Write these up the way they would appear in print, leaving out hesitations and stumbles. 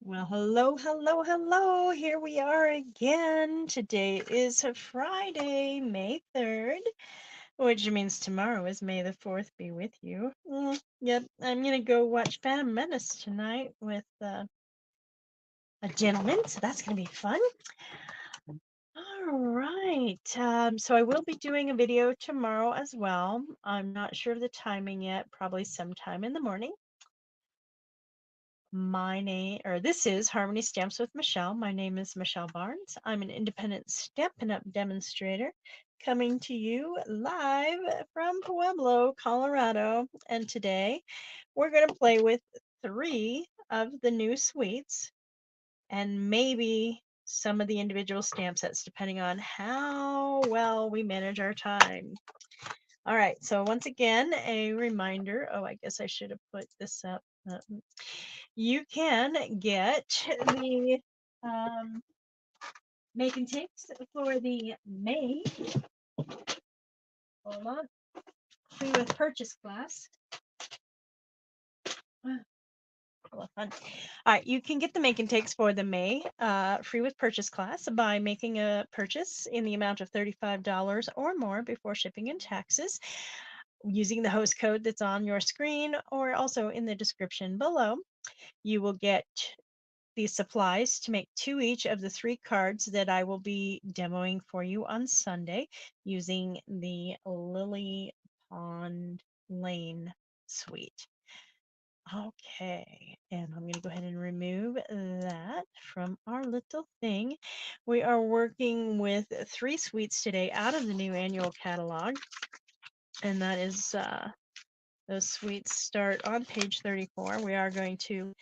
Well, hello, hello, hello. Here we are again. Today is Friday, May 3rd, which means tomorrow is May the 4th be with you. Yep, I'm going to go watch Phantom Menace tonight with a gentleman, so that's going to be fun. All right. So I will be doing a video tomorrow as well. I'm not sure of the timing yet, probably sometime in the morning. This is Harmony Stamps with Michelle. My name is Michelle Barnes. I'm an independent Stampin' Up! Demonstrator coming to you live from Pueblo, Colorado. And today we're going to play with 3 of the new suites and maybe some of the individual stamp sets, depending on how well we manage our time. All right, so once again, a reminder. Oh, I guess I should have put this up. You can get the make and takes for the May, hold on, free with purchase class. All right, you can get the make and takes for the May free with purchase class by making a purchase in the amount of $35 or more before shipping and taxes using the host code that's on your screen or also in the description below. You will get these supplies to make 2 each of the 3 cards that I will be demoing for you on Sunday using the Lily Pond Lane suite. Okay, and I'm going to go ahead and remove that from our little thing. We are working with 3 suites today out of the new annual catalog, and that is those suites start on page 34. We are going to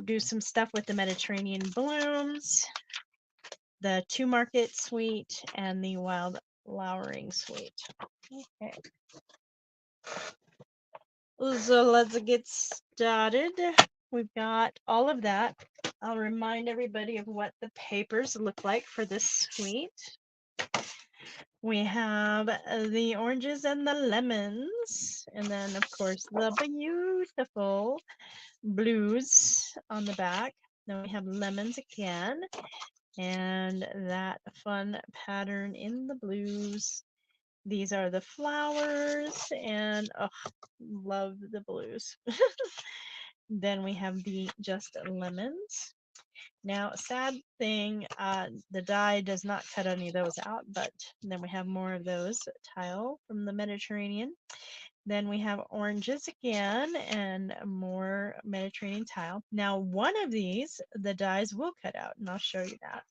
do some stuff with the Mediterranean blooms, the 2 Market suite, and the wild flowering suite. Okay. So let's get started. We've got all of that. I'll remind everybody of what the papers look like for this suite. We have the oranges and the lemons, and then of course the beautiful blues on the back. Then we have lemons again, and that fun pattern in the blues. These are the flowers, and oh, love the blues. Then we have the just lemons. Now, sad thing, the die does not cut any of those out, but then we have more of those tile from the Mediterranean. Then we have oranges again and more Mediterranean tile. Now, one of these, the dies will cut out, and I'll show you that.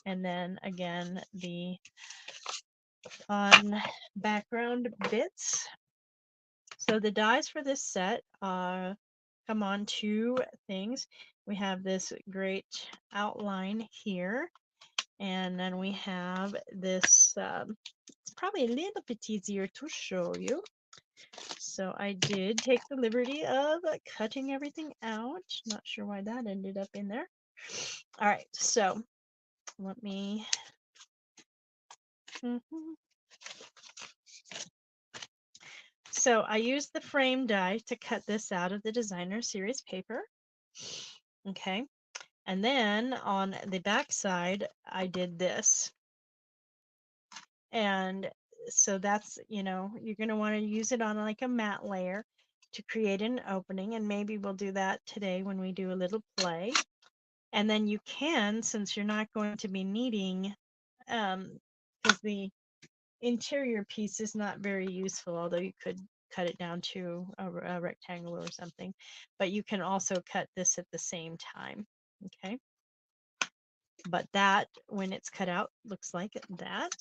And then again, the fun background bits. So the dies for this set come on 2 things. We have this great outline here, and then we have this, it's probably a little bit easier to show you. So I did take the liberty of cutting everything out. Not sure why that ended up in there. All right, so let me. So I used the frame die to cut this out of the designer series paper. Okay, and then on the back side, I did this. And so that's, you're going to want to use it on like a matte layer to create an opening. And maybe we'll do that today when we do a little play. And then you can, since you're not going to be needing, because the interior piece is not very useful, although you could cut it down to a rectangle or something, but you can also cut this at the same time. Okay, but that, when it's cut out, looks like that.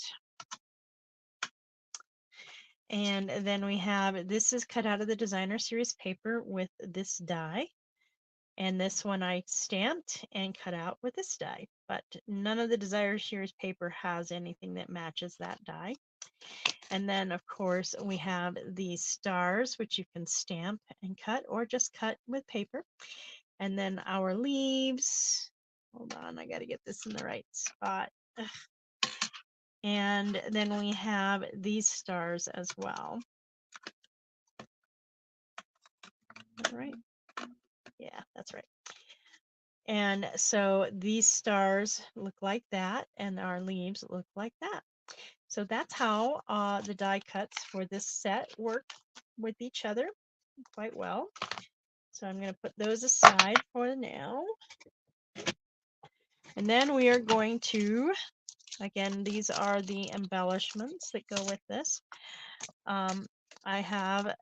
And then we have, this is cut out of the designer series paper with this die, and this one I stamped and cut out with this die, but none of the designer series paper has anything that matches that die. And then of course we have these stars, which you can stamp and cut or just cut with paper. And then our leaves, hold on, I got to get this in the right spot. Ugh. And then we have these stars as well. All right. Yeah, that's right. And so these stars look like that, and our leaves look like that. So that's how the die cuts for this set work with each other quite well. So I'm going to put those aside for now. And then we are going to, again, these are the embellishments that go with this. I have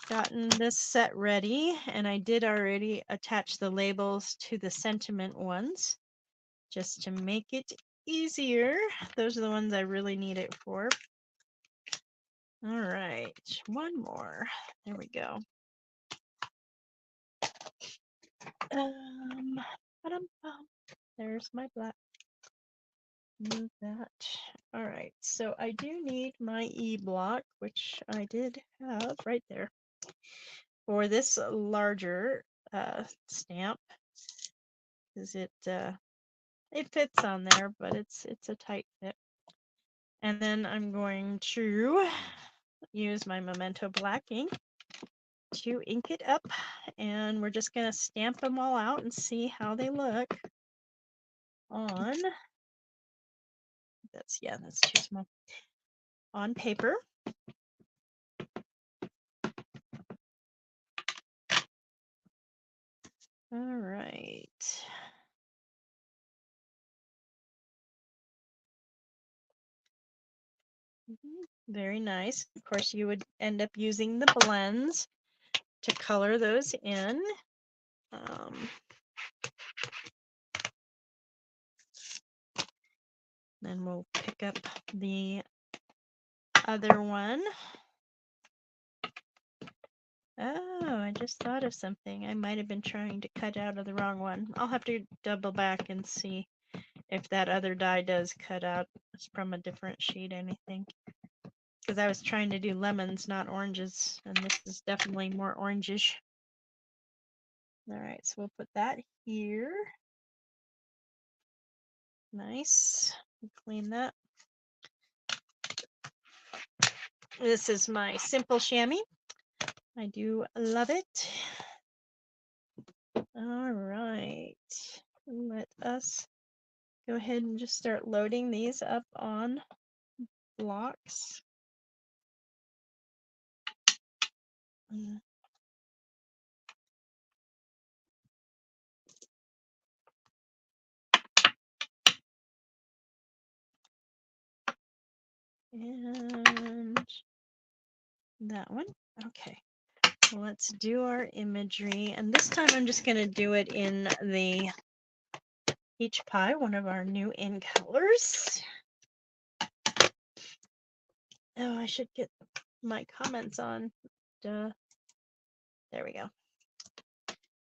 gotten this set ready, and I did already attach the labels to the sentiment ones just to make it easier. Those are the ones I really need it for. All right, one more. There we go. There's my black. Move that. All right, so I do need my E block, which I did have right there for this larger stamp, because it fits on there, but it's a tight fit. And then I'm going to use my Memento black ink to ink it up, and we're just going to stamp them all out and see how they look on, that's too small, on paper. All right. Very nice. Of course, you would end up using the blends to color those in. Then we'll pick up the other one. Oh, I just thought of something. I might have been trying to cut out of the wrong one. I'll have to double back and see if that other die does cut out from a different sheet, anything. Because I was trying to do lemons, not oranges, and this is definitely more orangish. All right, so we'll put that here. Nice. Clean that. This is my simple chamois. I do love it. All right. Let us go ahead and just start loading these up on blocks. And that one. Okay. Let's do our imagery. And this time I'm just going to do it in the Peach Pie, one of our new in colors. Oh, I should get my comments on. Duh. There we go.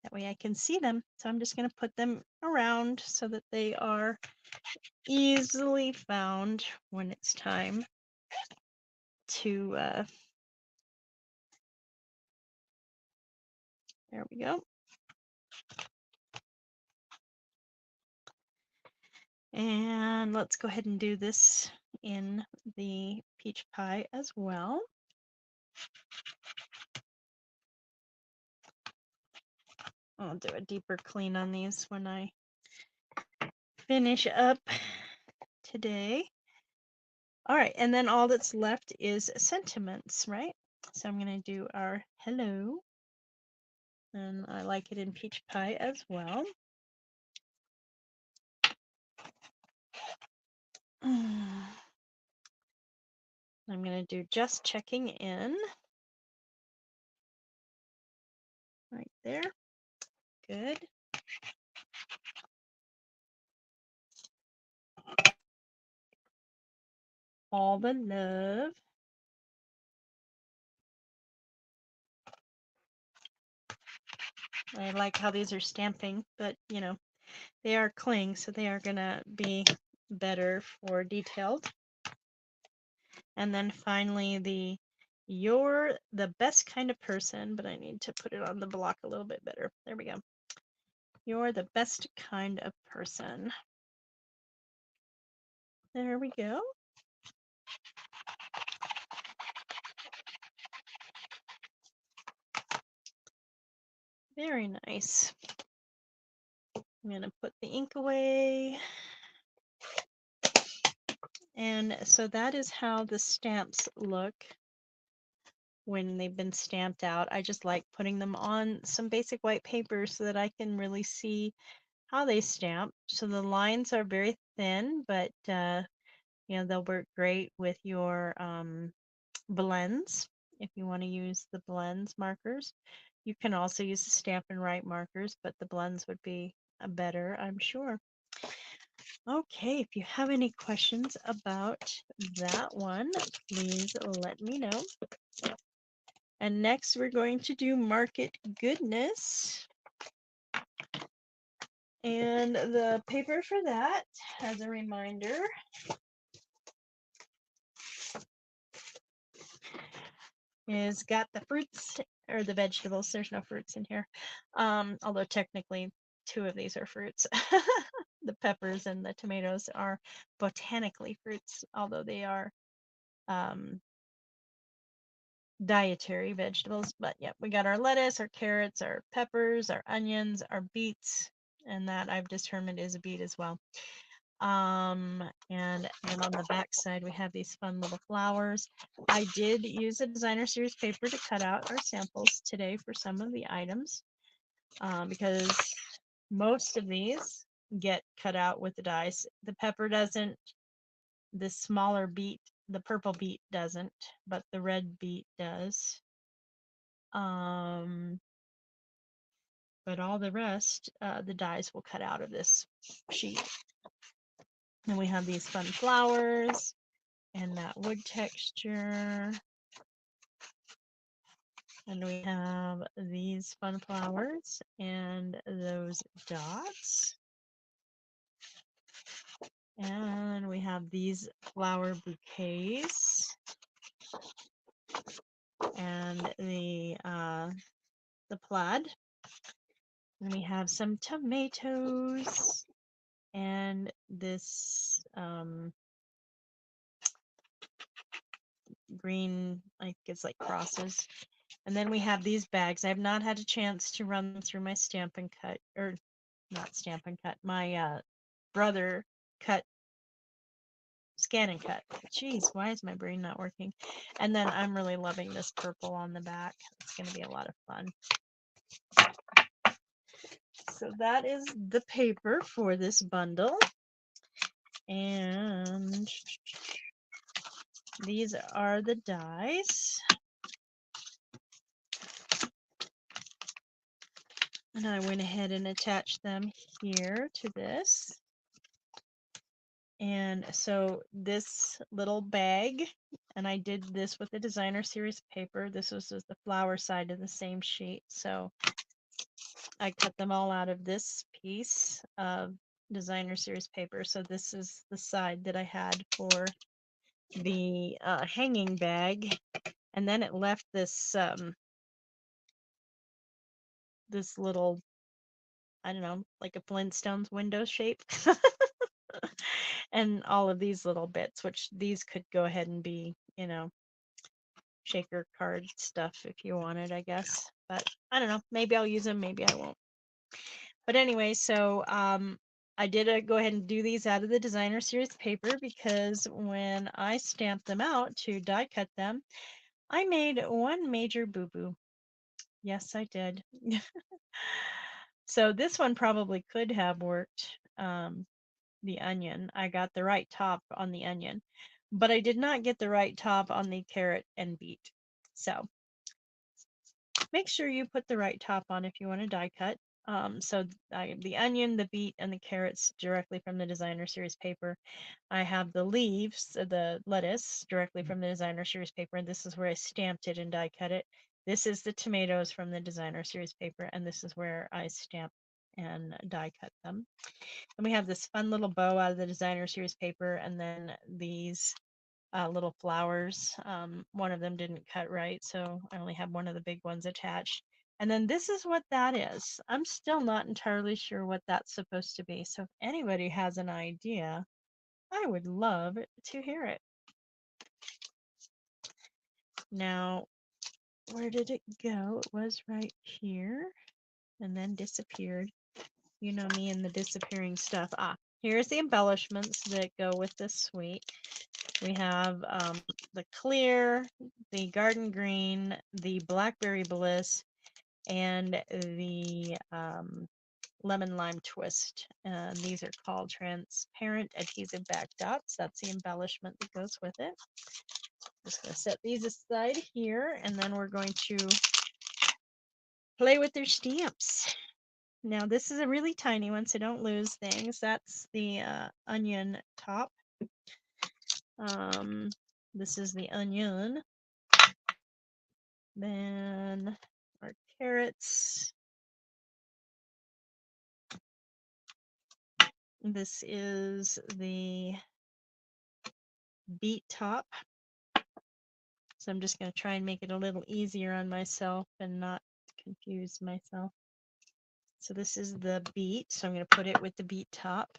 That way I can see them. So I'm just going to put them around so that they are easily found when it's time to, there we go. And let's go ahead and do this in the Peach Pie as well. I'll do a deeper clean on these when I finish up today. All right, and then all that's left is sentiments, right? So I'm going to do our hello, and I like it in Peach Pie as well. I'm going to do just checking in right there. Good. All the love. I like how these are stamping, but you know, they are cling, so they are gonna be better for detailed. And then finally you're the best kind of person, but I need to put it on the block a little bit better. There we go. You're the best kind of person. There we go. Very nice. I'm going to put the ink away. And so that is how the stamps look when they've been stamped out. I just like putting them on some basic white paper so that I can really see how they stamp. So the lines are very thin, but you know, they'll work great with your blends if you want to use the blends markers. You can also use the Stampin' Write markers, but the blends would be better, I'm sure. Okay, if you have any questions about that one, please let me know. And next we're going to do Market Goodness. And the paper for that, as a reminder, is got the fruits or the vegetables. There's no fruits in here. Although technically 2 of these are fruits. The peppers and the tomatoes are botanically fruits, although they are dietary vegetables. But yeah, we got our lettuce, our carrots, our peppers, our onions, our beets, and that I've determined is a beet as well. And then on the back side we have these fun little flowers. I did use a designer series paper to cut out our samples today for some of the items, because most of these get cut out with the dies. The pepper doesn't, the smaller beet, the purple beet doesn't, but the red beet does. But all the rest, the dies will cut out of this sheet. And we have these fun flowers and that wood texture. And we have these fun flowers and those dots. And we have these flower bouquets and the plaid. And we have some tomatoes and this green, I think it's like crosses. And then we have these bags. I have not had a chance to run them through my Stampin' Cut, or not Stampin' Cut, my brother cut, scan and cut. Jeez, why is my brain not working? And then I'm really loving this purple on the back. It's going to be a lot of fun. So that is the paper for this bundle. And these are the dies. And I went ahead and attached them here to this. And so this little bag, and I did this with the designer series paper. This was the flower side of the same sheet. So I cut them all out of this piece of designer series paper. So this is the side that I had for the hanging bag. And then it left this this little, I don't know, like a Flintstones window shape. And all of these little bits, which these could go ahead and be, you know, shaker card stuff if you wanted, I guess. But I don't know, maybe I'll use them, maybe I won't. But anyway, so I did go ahead and do these out of the designer series paper because when I stamped them out to die cut them, I made one major boo-boo. Yes, I did. So this one probably could have worked, the onion. I got the right top on the onion, but I did not get the right top on the carrot and beet. So make sure you put the right top on if you want to die cut. So the onion, the beet, and the carrots directly from the designer series paper. I have the leaves, the lettuce, directly from the designer series paper, and this is where I stamped it and die cut it. This is the tomatoes from the designer series paper, and this is where I stamp and die cut them. And we have this fun little bow out of the designer series paper, and then these little flowers. One of them didn't cut right, so I only have one of the big ones attached. And then this is what that is. I'm still not entirely sure what that's supposed to be. So if anybody has an idea, I would love to hear it. Now, where did it go? It was right here. and then disappeared. You know me and the disappearing stuff. Here's the embellishments that go with this suite. We have the clear, the garden green, the blackberry bliss, and the lemon lime twist. These are called transparent adhesive back dots. That's the embellishment that goes with it. Just going to set these aside here, and then we're going to play with their stamps. Now this is a really tiny one, so don't lose things. That's the onion top. This is the onion. Then our carrots. This is the beet top. So I'm just going to try and make it a little easier on myself and not confuse myself. So this is the beet, so I'm going to put it with the beet top.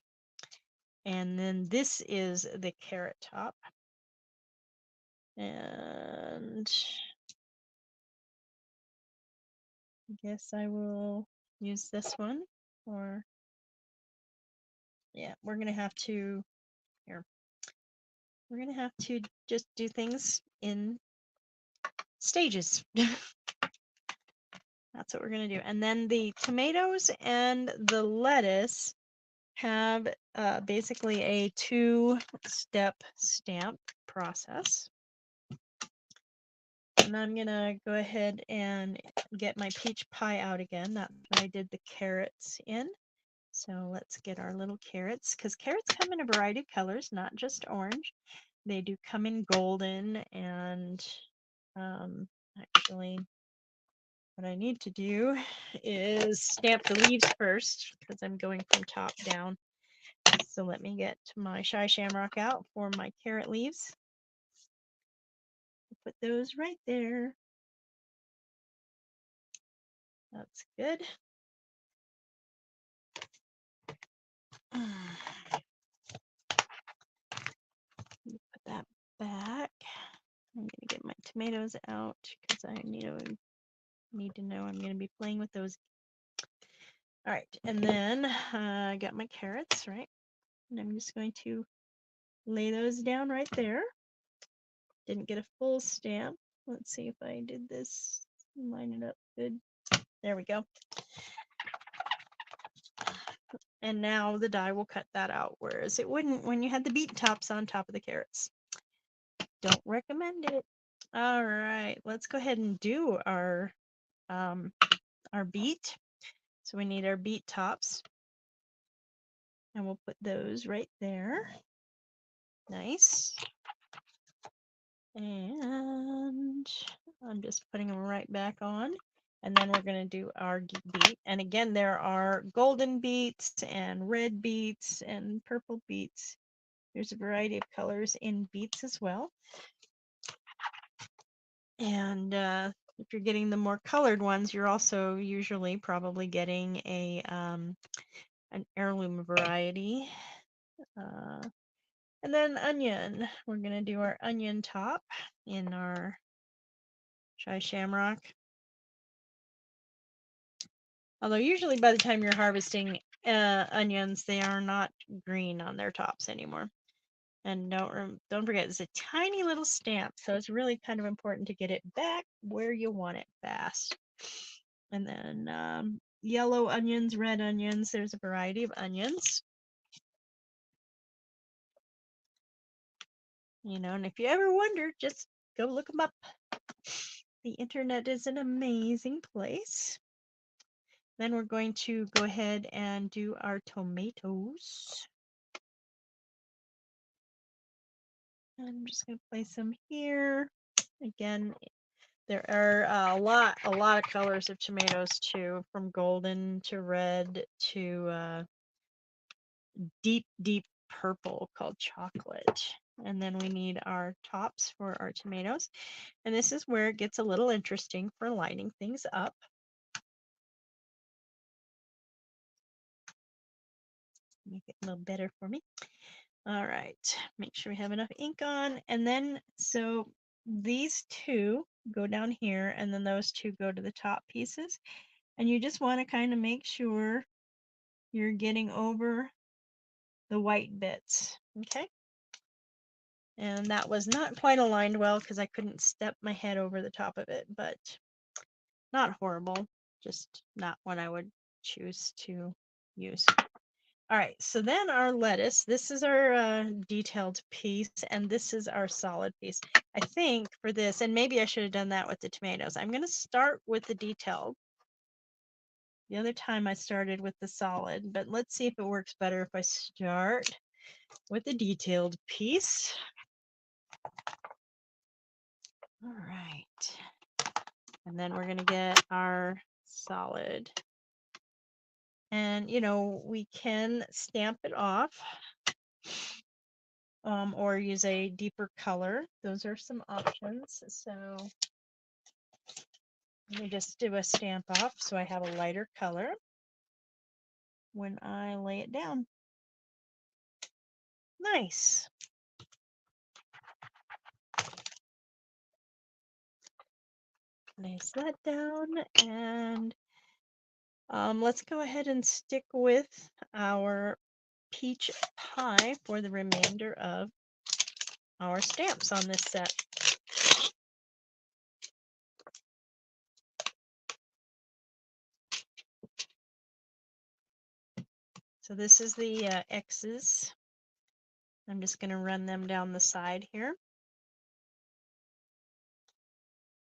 And then this is the carrot top. And I guess I will use this one. Or, yeah, we're going to have to, here, we're going to have to just do things in stages. That's what we're going to do. And then the tomatoes and the lettuce have basically a two-step stamp process. And I'm going to go ahead and get my peach pie out again. That's what I did the carrots in. So let's get our little carrots, because carrots come in a variety of colors, not just orange. They do come in golden, and actually what I need to do is stamp the leaves first, because I'm going from top down. So let me get my Shy Shamrock out for my carrot leaves. Put those right there. That's good. Put that back. I'm gonna get my tomatoes out because I need to know I'm gonna be playing with those. All right, and then I got my carrots, right? And I'm just going to lay those down right there. Didn't get a full stamp. Let's see if I did this. Line it up good. There we go. And now the die will cut that out, whereas it wouldn't when you had the beet tops on top of the carrots. Don't recommend it. All right, let's go ahead and do our beet. So we need our beet tops, and we'll put those right there. Nice. And I'm just putting them right back on. And then we're going to do our beet. And again, there are golden beets and red beets and purple beets. There's a variety of colors in beets as well. And if you're getting the more colored ones, you're also usually probably getting an heirloom variety. And then onion. We're going to do our onion top in our Shy Shamrock. Although usually by the time you're harvesting onions, they are not green on their tops anymore. And don't forget, it's a tiny little stamp, so it's really kind of important to get it back where you want it fast. And then yellow onions, red onions. There's a variety of onions. You know, and if you ever wonder, just go look them up. The internet is an amazing place. Then we're going to go ahead and do our tomatoes. I'm just going to place them here. Again, there are a lot of colors of tomatoes too, from golden to red to deep purple called chocolate. And then we need our tops for our tomatoes. And this is where it gets a little interesting for lining things up. Make it a little better for me. All right, make sure we have enough ink on. And then, so these two go down here, and then those two go to the top pieces. And you just want to kind of make sure you're getting over the white bits, okay? And that was not quite aligned well because I couldn't step my head over the top of it, but not horrible, just not what I would choose to use. All right, so then our lettuce, this is our detailed piece, and this is our solid piece. I think for this, and maybe I should have done that with the tomatoes, I'm going to start with the detailed. The other time I started with the solid, but let's see if it works better if I start with the detailed piece. All right. And then we're going to get our solid. And, you know, we can stamp it off or use a deeper color. Those are some options. So let me just do a stamp off so I have a lighter color when I lay it down. Nice. Place that down, and let's go ahead and stick with our peach pie for the remainder of our stamps on this set. So this is the X's. I'm just going to run them down the side here.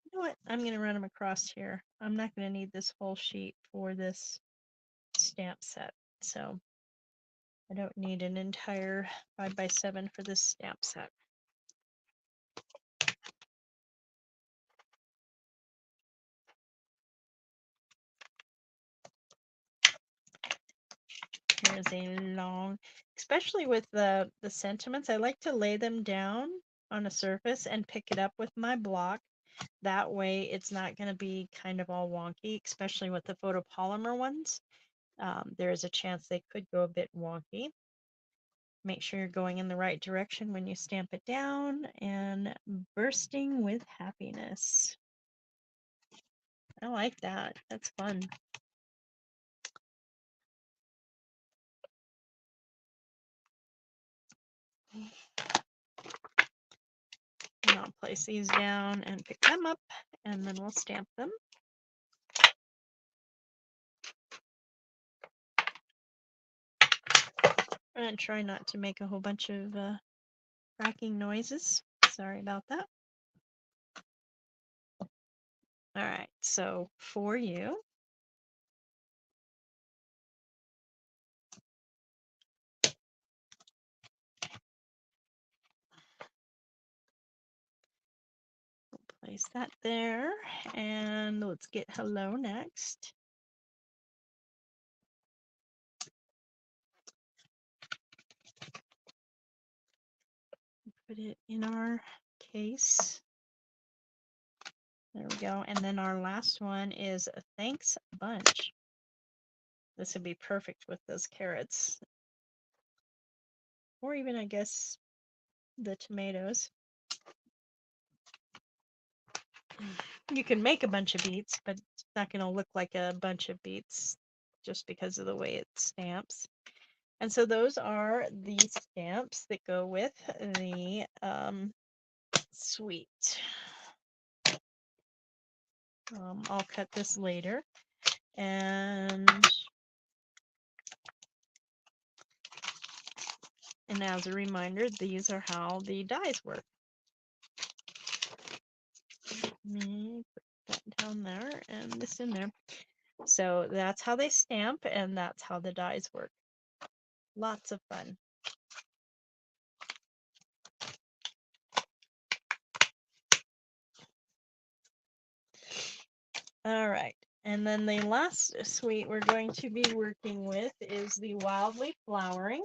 You know what? I'm going to run them across here. I'm not going to need this whole sheet for this stamp set. So I don't need an entire 5x7 for this stamp set. Here's a long, especially with the sentiments, I like to lay them down on a surface and pick it up with my block. That way it's not going to be kind of all wonky, especially with the photopolymer ones. There is a chance they could go a bit wonky. Make sure you're going in the right direction when you stamp it down, and bursting with happiness. I like that. That's fun. And I'll place these down and pick them up, and then we'll stamp them. And try not to make a whole bunch of cracking noises. Sorry about that. All right, so for you, place that there, and let's get hello next. Put it in our case. There we go. And then our last one is a thanks bunch. This would be perfect with those carrots. Or even, I guess, the tomatoes. You can make a bunch of beets, but it's not going to look like a bunch of beets just because of the way it stamps. And so those are the stamps that go with the suite. I'll cut this later. And as a reminder, these are how the dies work. Let me put that down there and this in there. So that's how they stamp, and that's how the dies work. Lots of fun. All right. And then the last suite we're going to be working with is the Wildly Flowering.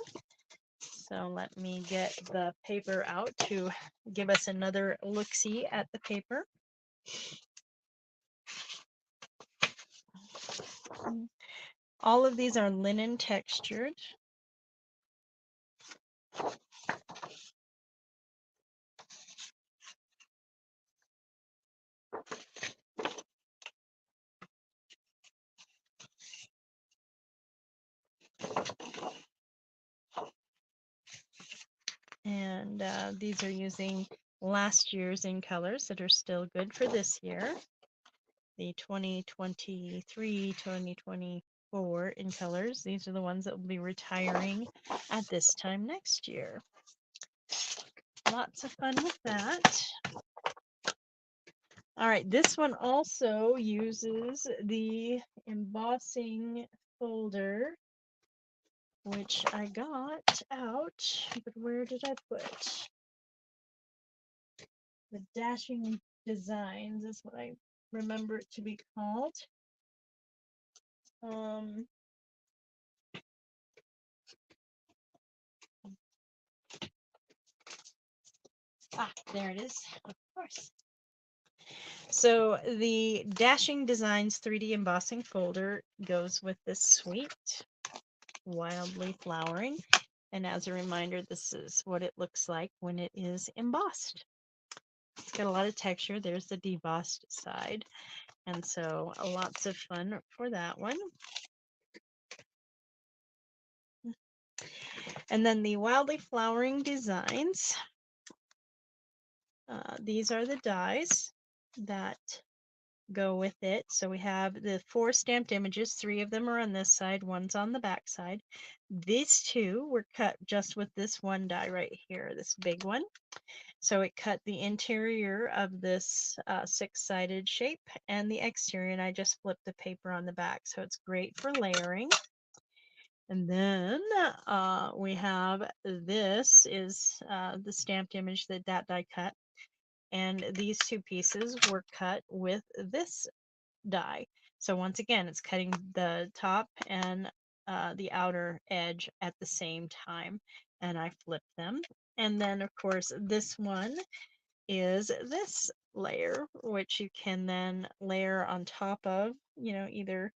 So let me get the paper out to give us another look-see at the paper. All of these are linen textured. And these are using last year's in colors that are still good for this year. The 2023, 2024 in colors. These are the ones that will be retiring at this time next year. Lots of fun with that. All right, this one also uses the embossing folder, which I got out, but where did I put? The Dashing Designs is what I remember it to be called. There it is, of course. So the Dashing Designs 3D embossing folder goes with this suite, Wildly Flowering. And as a reminder, this is what it looks like when it is embossed. It's got a lot of texture. There's the debossed side. And so lots of fun for that one. And then the Wildly Flowering Designs. These are the dies that go with it. So we have the 4 stamped images. 3 of them are on this side, one's on the back side. These 2 were cut just with this one die right here, this big one. So it cut the interior of this 6-sided shape and the exterior, and I just flipped the paper on the back. So it's great for layering. And then we have this is the stamped image that die cut. And these 2 pieces were cut with this die. So once again, it's cutting the top and the outer edge at the same time. And I flipped them. And then, of course, this one is this layer, which you can then layer on top of, either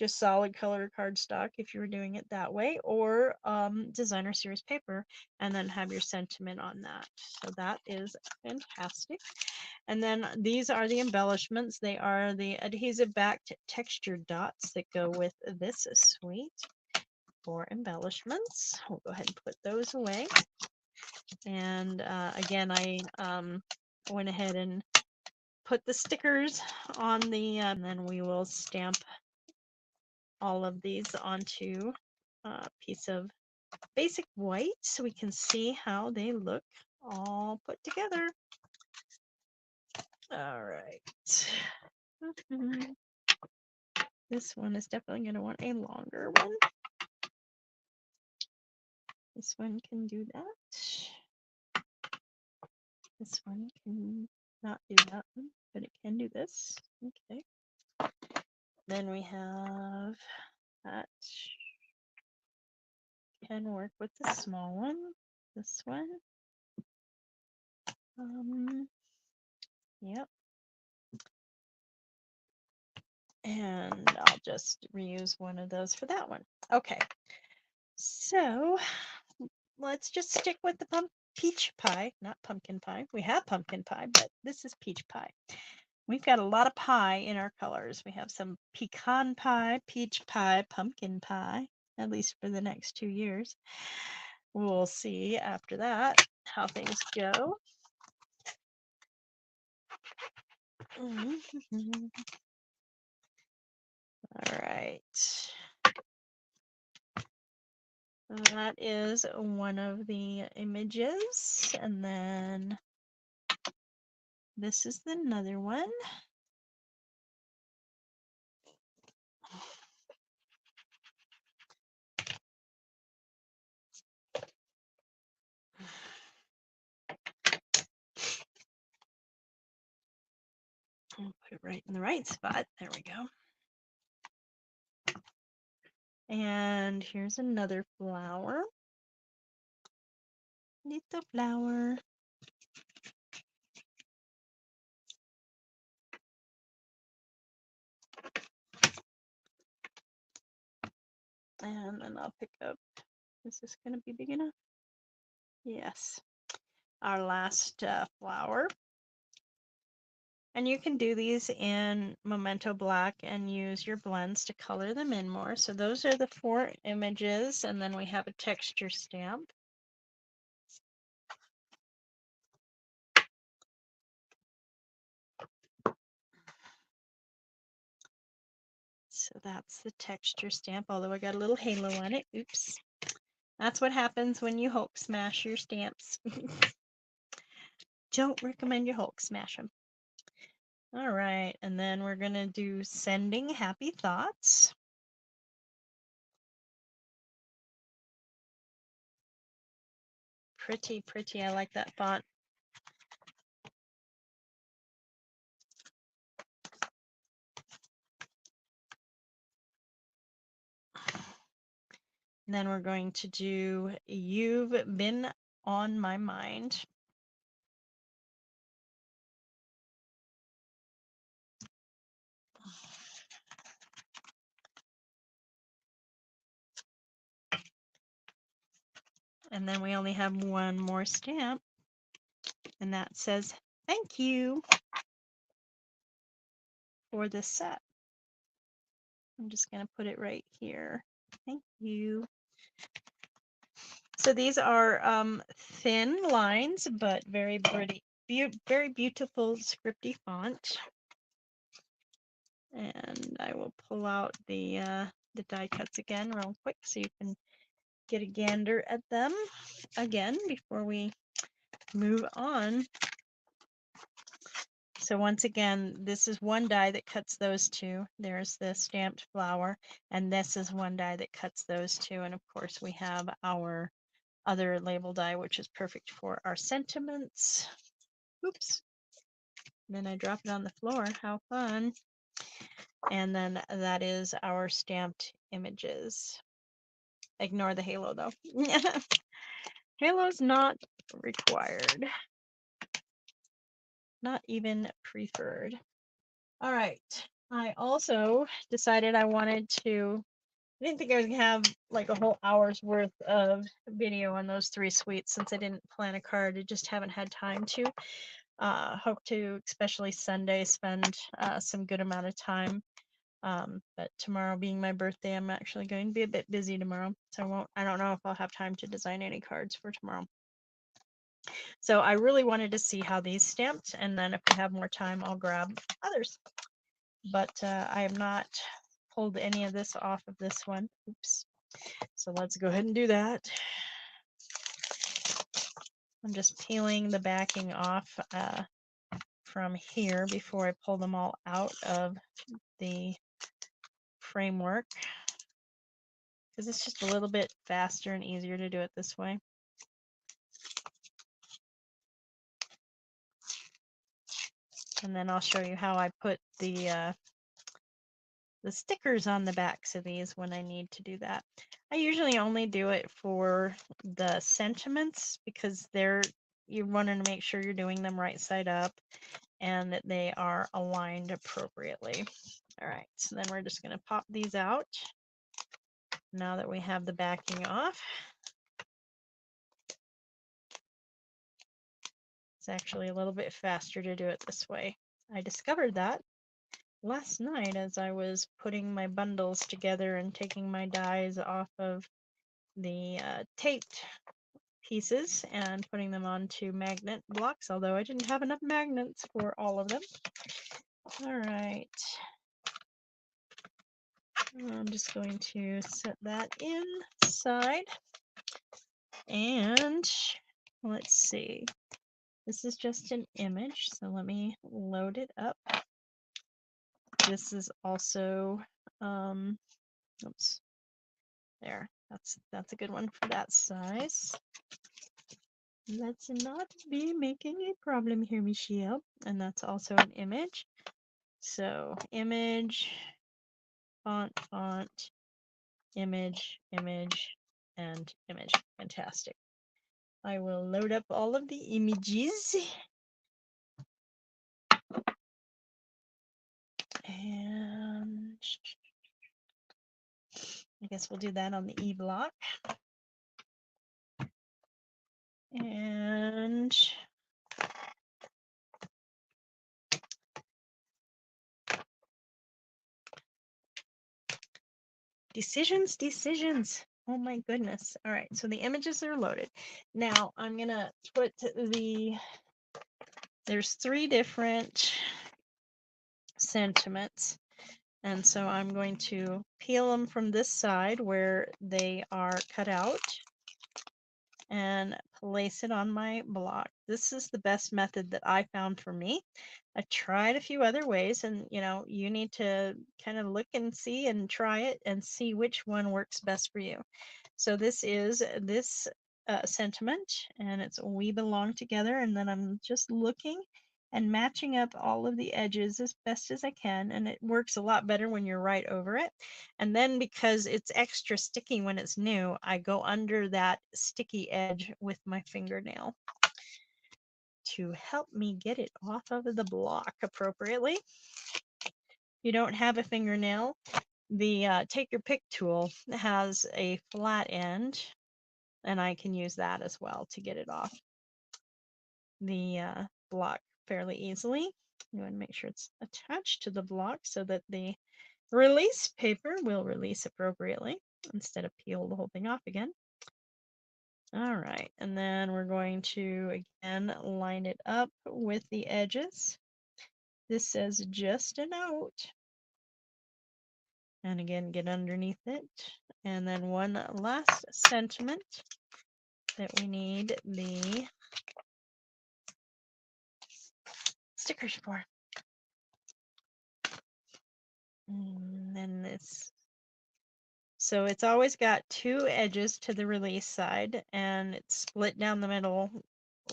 just solid color cardstock if you were doing it that way, or designer series paper, and then have your sentiment on that. So that is fantastic. And then these are the embellishments. They are the adhesive backed texture dots that go with this suite for embellishments. We'll go ahead and put those away. And again, I went ahead and put the stickers on the, and then we will stamp all of these onto a piece of basic white so we can see how they look all put together. All right. This one is definitely going to want a longer one. This one can do that. This one can not do that one, but it can do this. Okay. Then we have that can work with the small one. This one. Yep. And I'll just reuse one of those for that one. Okay. So let's just stick with the peach pie, not pumpkin pie. We have pumpkin pie, but this is peach pie. We've got a lot of pie in our colors. We have some pecan pie, peach pie, pumpkin pie, at least for the next 2 years. We'll see after that how things go. All right. That is one of the images. And then this is another one. I'll put it right in the right spot. There we go. And here's another flower. Little flower. And then I'll pick up, is this going to be big enough? Yes. Our last flower. And you can do these in Memento Black and use your blends to color them in more. So those are the 4 images, and then we have a texture stamp. So that's the texture stamp, although I got a little halo on it. Oops. That's what happens when you Hulk smash your stamps. Don't recommend you Hulk smash them. All right, and then we're going to do sending happy thoughts. Pretty, pretty. I like that font. And then we're going to do You've Been on My Mind. And then we only have one more stamp, and that says thank you for this set. I'm just going to put it right here. Thank you. So these are thin lines, but very pretty, very beautiful scripty font. And I will pull out the die cuts again real quick so you can get a gander at them again before we move on. So once again, this is one die that cuts those two. There's the stamped flower, and this is one die that cuts those two. And of course, we have our other label die, which is perfect for our sentiments. Oops. And then I drop it on the floor. How fun. And then that is our stamped images. Ignore the halo though. Halo's not required. Not even preferred. All right. I also decided I wanted to, I didn't think I was gonna have like a whole hour's worth of video on those 3 suites since I didn't plan a card. I just haven't had time to. Hope to, especially Sunday, spend some good amount of time. But tomorrow being my birthday, I'm actually going to be a bit busy tomorrow. So I don't know if I'll have time to design any cards for tomorrow. So I really wanted to see how these stamped, and then if I have more time, I'll grab others. But I have not pulled any of this off of this one. Oops. So let's go ahead and do that. I'm just peeling the backing off from here before I pull them all out of the framework, because it's just a little bit faster and easier to do it this way. And then I'll show you how I put the stickers on the backs of these when I need to do that. I usually only do it for the sentiments because you want to make sure you're doing them right side up and that they are aligned appropriately. All right, so then we're just going to pop these out now that we have the backing off. It's actually a little bit faster to do it this way. I discovered that last night as I was putting my bundles together and taking my dies off of the taped pieces and putting them onto magnet blocks, although I didn't have enough magnets for all of them. All right. I'm just going to set that inside. And let's see. This is just an image, so let me load it up. This is also, oops, there. That's a good one for that size. Let's not be making a problem here, Michelle. And that's also an image. So image, font, image, image, and image. Fantastic. I will load up all of the images. And I guess we'll do that on the E block. And decisions. Oh my goodness. All right, so the images are loaded. Now I'm gonna put there's 3 different sentiments. And so I'm going to peel them from this side where they are cut out and place it on my block. This is the best method that I found for me. I tried a few other ways, and you need to kind of look and see and try it and see which one works best for you. So this is this sentiment, and it's "We belong together," and then I'm just looking and matching up all of the edges as best as I can, and it works a lot better when you're right over it. And then because it's extra sticky when it's new, I go under that sticky edge with my fingernail to help me get it off of the block appropriately. If you don't have a fingernail, the take your pick tool has a flat end, and I can use that as well to get it off the block fairly easily. You want to make sure it's attached to the block so that the release paper will release appropriately instead of peel the whole thing off again. All right, and then we're going to again line it up with the edges. This says "just a note." And again, get underneath it. And then one last sentiment that we need the stickers for. And then this. So it's always got two edges to the release side, and it's split down the middle,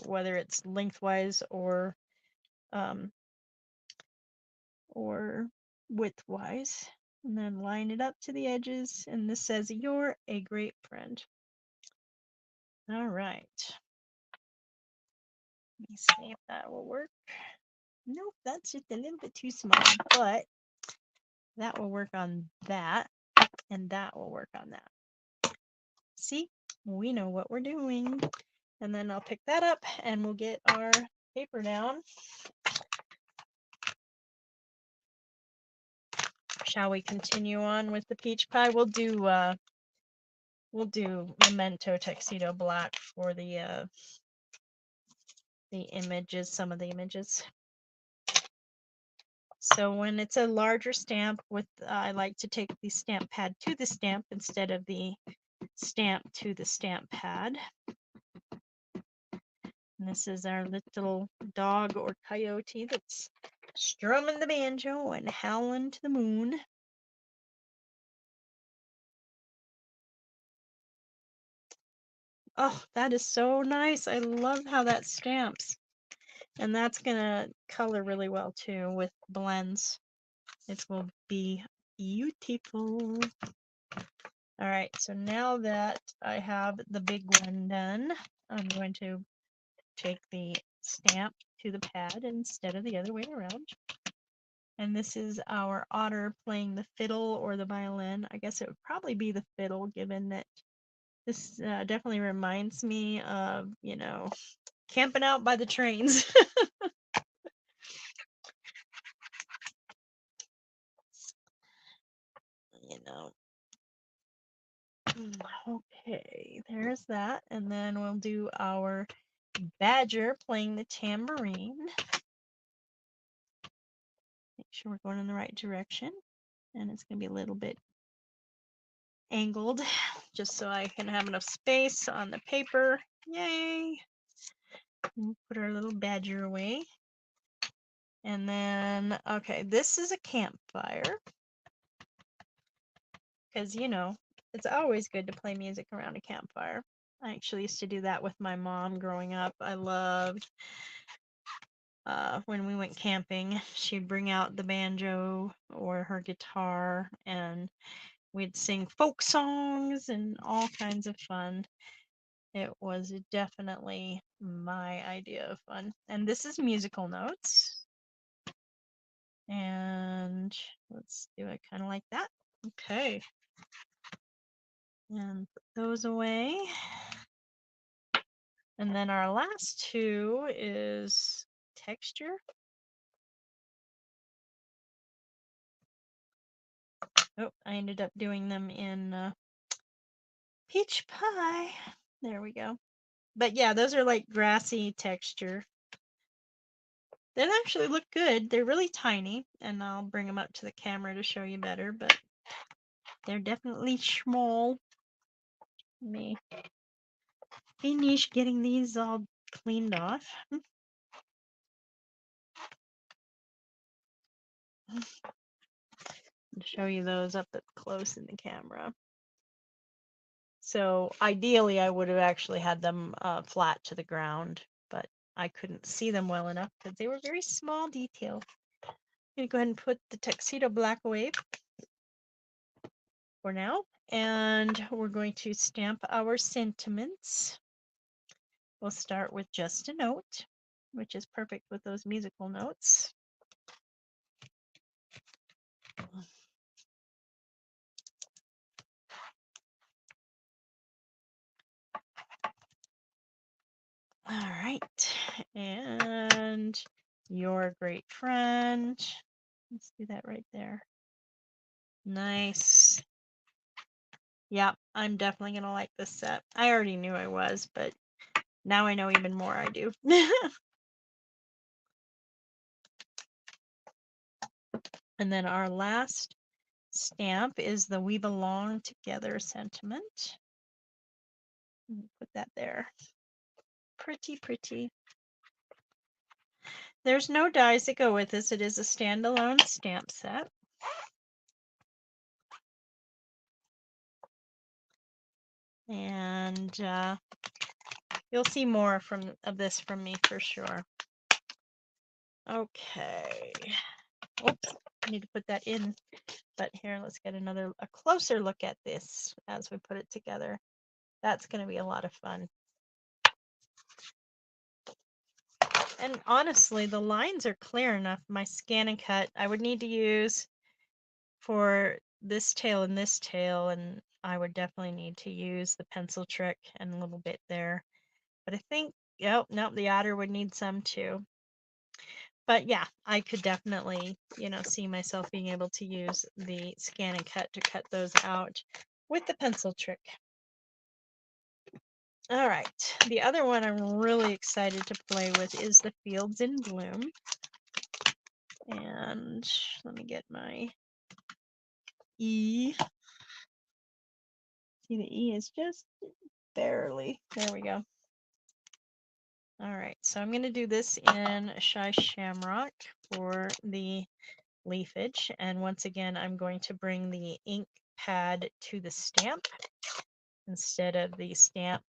whether it's lengthwise or widthwise. And then line it up to the edges, and this says "You're a great friend." All right. Let me see if that will work. Nope, that's just a little bit too small, but that will work on that, and that will work on that. See, we know what we're doing. And then I'll pick that up and we'll get our paper down. Shall we continue on with the peach pie? We'll do Memento Tuxedo Black for the images, some of the images. So when it's a larger stamp, I like to take the stamp pad to the stamp instead of the stamp to the stamp pad. And this is our little dog or coyote that's strumming the banjo and howling to the moon. Oh, that is so nice. I love how that stamps. And that's gonna color really well too with blends. It will be beautiful. All right, so now that I have the big one done, I'm going to take the stamp to the pad instead of the other way around. And this is our otter playing the fiddle or the violin. I guess it would probably be the fiddle, given that this definitely reminds me of, camping out by the trains. you know. Okay, there's that. And then we'll do our badger playing the tambourine. Make sure we're going in the right direction. And it's going to be a little bit angled just so I can have enough space on the paper. Yay! We'll put our little badger away. And then, okay, this is a campfire. Because, it's always good to play music around a campfire. I actually used to do that with my mom growing up. I loved when we went camping. She'd bring out the banjo or her guitar, and we'd sing folk songs and all kinds of fun. It was definitely my idea of fun. And this is musical notes. And let's do it kind of like that. Okay. And put those away. And then our last two is texture. Oh, I ended up doing them in peach pie. There we go. But yeah, those are like grassy texture. They actually look good. They're really tiny, and I'll bring them up to the camera to show you better, but they're definitely small. Let me finish getting these all cleaned off. I'll show you those up close in the camera. So ideally, I would have actually had them flat to the ground, but I couldn't see them well enough because they were very small detail. I'm going to go ahead and put the tuxedo black away for now, and we're going to stamp our sentiments. We'll start with just a note, which is perfect with those musical notes. All right, and your great friend. Let's do that right there. Nice. Yeah, I'm definitely gonna like this set. I already knew I was, but now I know even more I do. And then our last stamp is the We Belong Together sentiment. Put that there. Pretty, pretty. There's no dies that go with this. It is a standalone stamp set. And you'll see more of this from me for sure. Okay. Oops, I need to put that in. But here, let's get a closer look at this as we put it together. That's going to be a lot of fun. And honestly, the lines are clear enough. My scan and cut, I would need to use for this tail and this tail, and I would definitely need to use the pencil trick and a little bit there. But I think, nope, the otter would need some too. But yeah, I could definitely, see myself being able to use the scan and cut to cut those out with the pencil trick. All right, the other one I'm really excited to play with is the Fields in Bloom. And let me get my E. See, the E is just barely. There we go. All right, so I'm going to do this in Shy Shamrock for the leafage. And once again, I'm going to bring the ink pad to the stamp instead of the stamp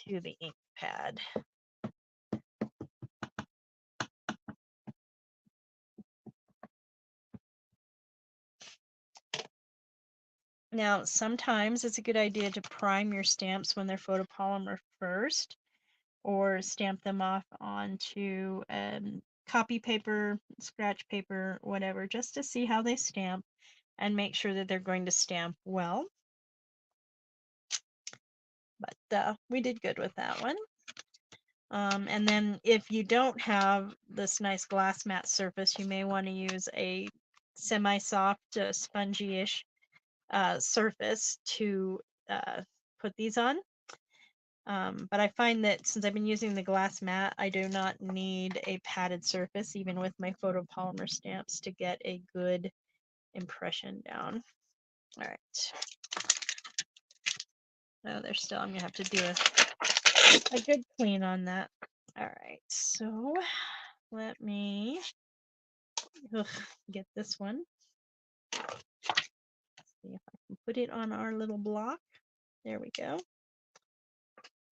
to the ink pad. Now, sometimes it's a good idea to prime your stamps when they're photopolymer first, or stamp them off onto copy paper, scratch paper, whatever, just to see how they stamp and make sure that they're going to stamp well. But we did good with that one. And then if you don't have this nice glass mat surface, you may want to use a semi-soft, spongy-ish surface to put these on. But I find that since I've been using the glass mat, I do not need a padded surface, even with my photopolymer stamps, to get a good impression down. All right. Oh, there's still, I'm going to have to do a good clean on that. All right, so let me get this one. See if I can put it on our little block. There we go.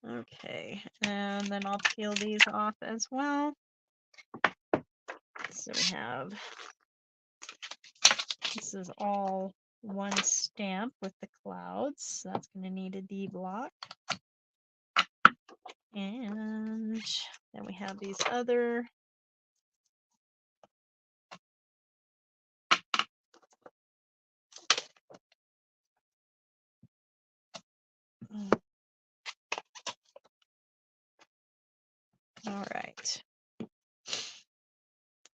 Okay, and then I'll peel these off as well. So we have, this is all one stamp with the clouds. So that's going to need a D block. And then we have these other all right.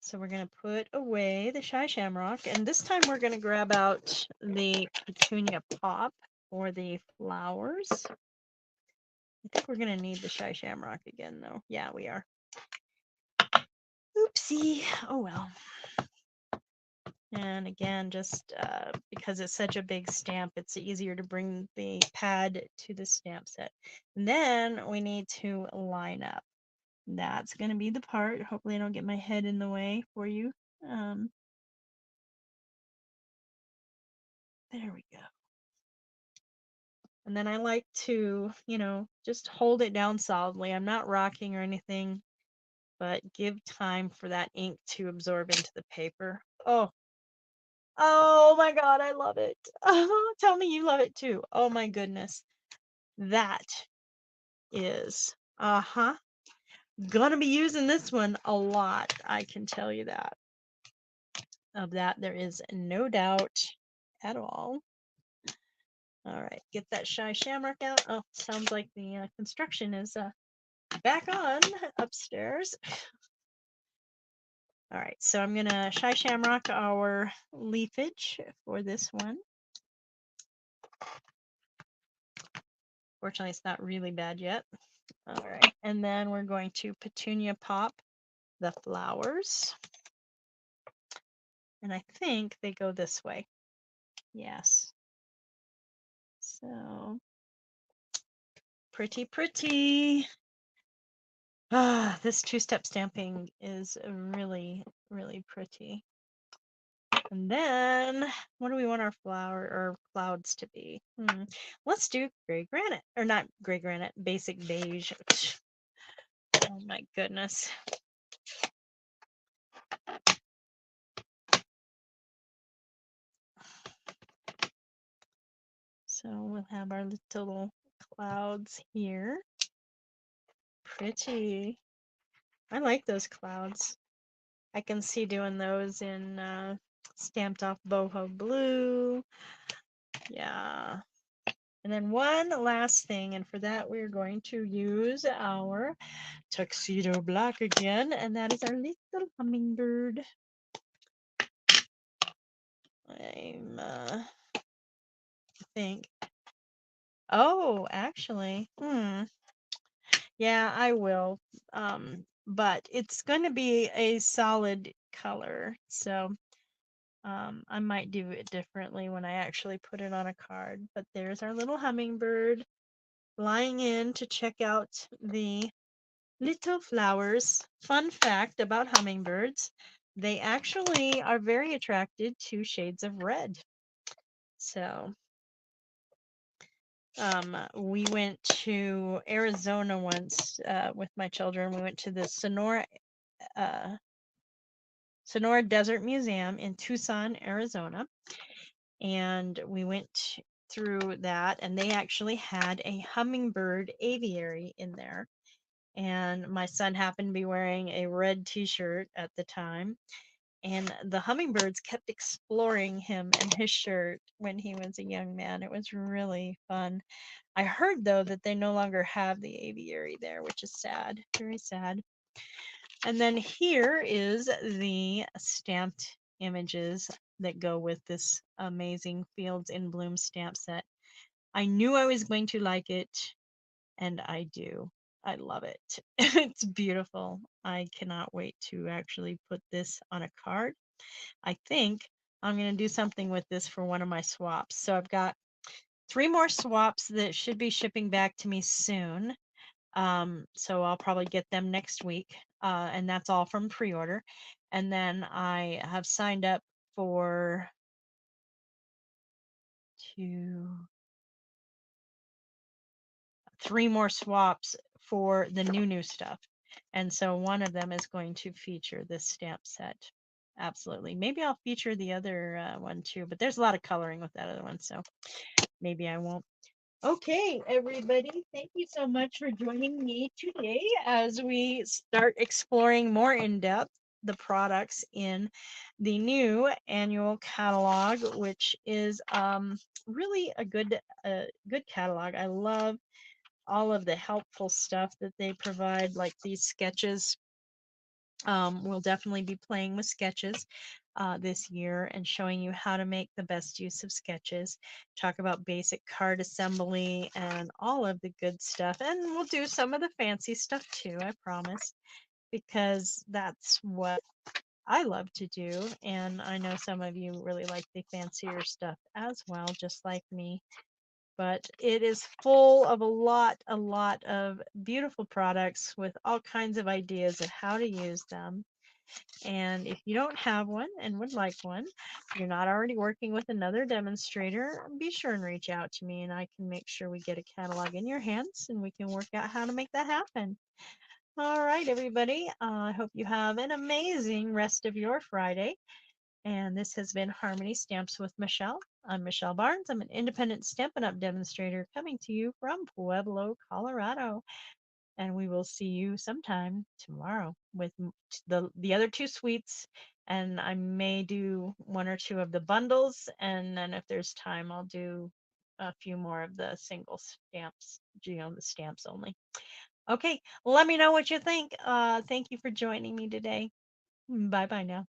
So we're going to put away the Shy Shamrock, and this time we're going to grab out the Petunia Pop for the flowers. I think we're going to need the Shy Shamrock again, though. Yeah, we are. Oopsie. Oh well. And again, just because it's such a big stamp, it's easier to bring the pad to the stamp set. And then we need to line up. That's going to be the part. Hopefully I don't get my head in the way for you. There we go. And then I like to, just hold it down solidly. I'm not rocking or anything, but give time for that ink to absorb into the paper. Oh my God, I love it. Tell me you love it too. Oh my goodness. That is, gonna be using this one a lot. I can tell you that. Of that, there is no doubt at all. All right, get that Shy Shamrock out. Oh, sounds like the construction is back on upstairs. All right, so I'm gonna Shy Shamrock our leafage for this one. Fortunately, it's not really bad yet. All right, and then we're going to Petunia Pop the flowers. And I think they go this way. Yes. So pretty, pretty. This two-step stamping is really, really pretty. And then, what do we want our flower or clouds to be? Let's do gray granite, or not gray granite, basic beige. Oh my goodness. So we'll have our little clouds here. Pretty. I like those clouds. I can see doing those in Stamped Off Boho Blue. Yeah. And then one last thing, and for that we're going to use our Tuxedo Black again, and that is our little hummingbird. I think. Oh, actually, yeah, I will. But it's going to be a solid color, so I might do it differently when I actually put it on a card. But there's our little hummingbird flying in to check out the little flowers. Fun fact about hummingbirds, they actually are very attracted to shades of red. So we went to Arizona once with my children. We went to the Sonora Desert Museum in Tucson, Arizona. And we went through that, and they actually had a hummingbird aviary in there. And my son happened to be wearing a red t-shirt at the time, and the hummingbirds kept exploring him and his shirt when he was a young man. It was really fun. I heard though that they no longer have the aviary there, which is sad, very sad. And then here is the stamped images that go with this amazing Fields in Bloom stamp set. I knew I was going to like it, and I do. I love it. It's beautiful. I cannot wait to actually put this on a card. I think I'm going to do something with this for one of my swaps. So I've got 3 more swaps that should be shipping back to me soon. So I'll probably get them next week. And that's all from pre-order. And then I have signed up for 3 more swaps for the new stuff. And so one of them is going to feature this stamp set. Absolutely. Maybe I'll feature the other one too, but there's a lot of coloring with that other one, so maybe I won't. Okay, everybody, thank you so much for joining me today as we start exploring more in depth the products in the new annual catalog, which is really a good catalog. I love all of the helpful stuff that they provide, like these sketches. We'll definitely be playing with sketches this year and showing you how to make the best use of sketches, talk about basic card assembly and all of the good stuff. And we'll do some of the fancy stuff too, I promise. because that's what I love to do. And I know some of you really like the fancier stuff as well, just like me. But it is full of a lot of beautiful products with all kinds of ideas of how to use them. And if you don't have one and would like one, you're not already working with another demonstrator, be sure and reach out to me and I can make sure we get a catalog in your hands and we can work out how to make that happen. All right, everybody. I hope you have an amazing rest of your Friday. And this has been Harmony Stamps with Michelle. I'm Michelle Barnes. I'm an independent Stampin' Up! Demonstrator coming to you from Pueblo, Colorado. And we will see you sometime tomorrow with the other two suites. And I may do one or two of the bundles. And then if there's time, I'll do a few more of the single stamps, the stamps only. Okay, let me know what you think. Thank you for joining me today. Bye bye now.